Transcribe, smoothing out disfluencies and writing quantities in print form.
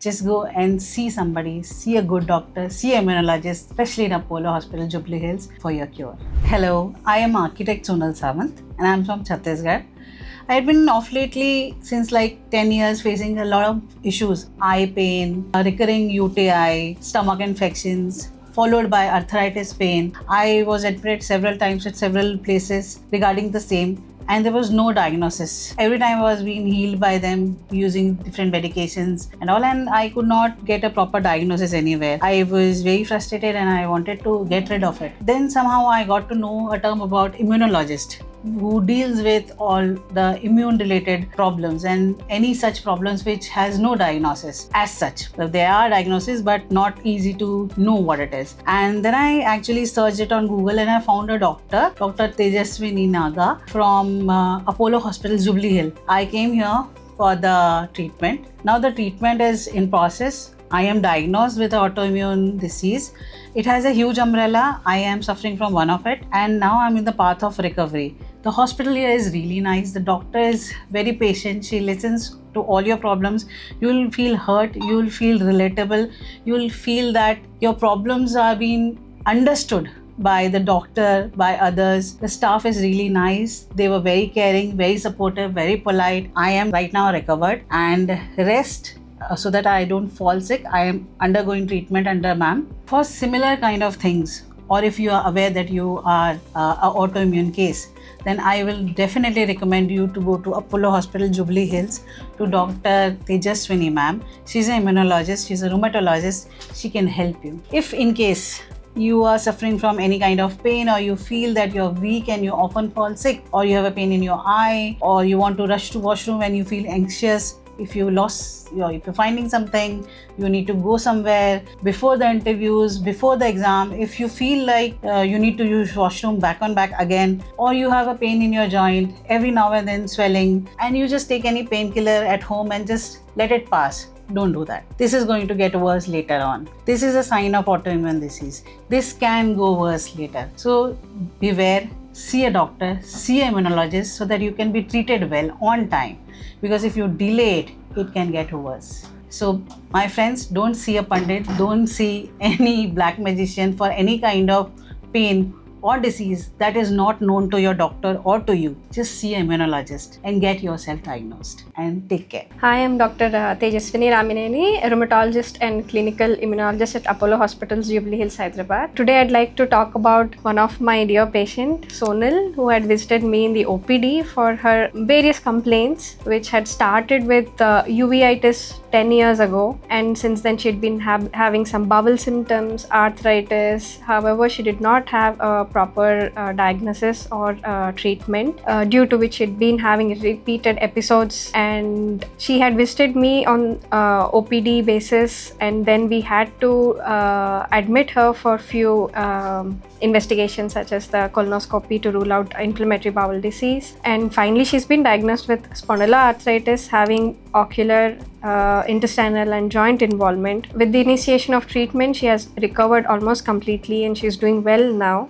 just go and see somebody, see a good doctor, see an immunologist, especially in Apollo Hospital, Jubilee Hills, for your cure. Hello, I am architect Sonal Samant and I am from Chhattisgarh. I had been off lately since like 10 years facing a lot of issues. Eye pain, recurring UTI, stomach infections, followed by arthritis pain. I was admitted several times at several places regarding the same, and there was no diagnosis. Every time I was being healed by them using different medications and all, and I could not get a proper diagnosis anywhere. I was very frustrated and I wanted to get rid of it. Then somehow I got to know a term about immunologist, who deals with all the immune related problems and any such problems which has no diagnosis as such. So there are diagnoses but not easy to know what it is. And then I actually searched it on Google and I found a doctor, Dr. Tejaswini Naga from Apollo Hospital, Jubilee Hill. I came here for the treatment. Now the treatment is in process. I am diagnosed with autoimmune disease. It has a huge umbrella. I am suffering from one of it and now I'm in the path of recovery. The hospital here is really nice. The doctor is very patient. She listens to all your problems. You will feel hurt. You will feel relatable. You will feel that your problems are being understood by the doctor, by others. The staff is really nice. They were very caring, very supportive, very polite. I am right now recovered and rest so that I don't fall sick. I am undergoing treatment under ma'am. For similar kind of things, or if you are aware that you are an autoimmune case, then I will definitely recommend you to go to Apollo Hospital, Jubilee Hills, to Dr. Tejaswini ma'am. She's an immunologist, she's a rheumatologist. She can help you. If in case you are suffering from any kind of pain, or you feel that you're weak and you often fall sick, or you have a pain in your eye, or you want to rush to washroom when you feel anxious, if you're finding something, you need to go somewhere before the interviews, before the exam, if you feel like you need to use washroom back again, or you have a pain in your joint, every now and then swelling, and you just take any painkiller at home and just let it pass. Don't do that. This is going to get worse later on. This is a sign of autoimmune disease. This can go worse later. So beware, see a doctor, see an immunologist so that you can be treated well on time. Because if you delay it, it can get worse. So my friends, don't see a pundit, don't see any black magician for any kind of pain or disease that is not known to your doctor or to you. Just see an immunologist and get yourself diagnosed, and take care. Hi, I'm Dr. Tejaswini Ramineni, a rheumatologist and clinical immunologist at Apollo Hospitals, Jubilee Hills, Hyderabad. Today I'd like to talk about one of my dear patient, Sonal, who had visited me in the OPD for her various complaints, which had started with uveitis 10 years ago, and since then she'd been having some bowel symptoms, arthritis. However, she did not have a proper diagnosis or treatment, due to which she'd been having repeated episodes, and she had visited me on OPD basis, and then we had to admit her for few investigations such as the colonoscopy to rule out inflammatory bowel disease, and finally she's been diagnosed with spondyloarthritis having ocular, intestinal and joint involvement. With the initiation of treatment, she has recovered almost completely and she's doing well now.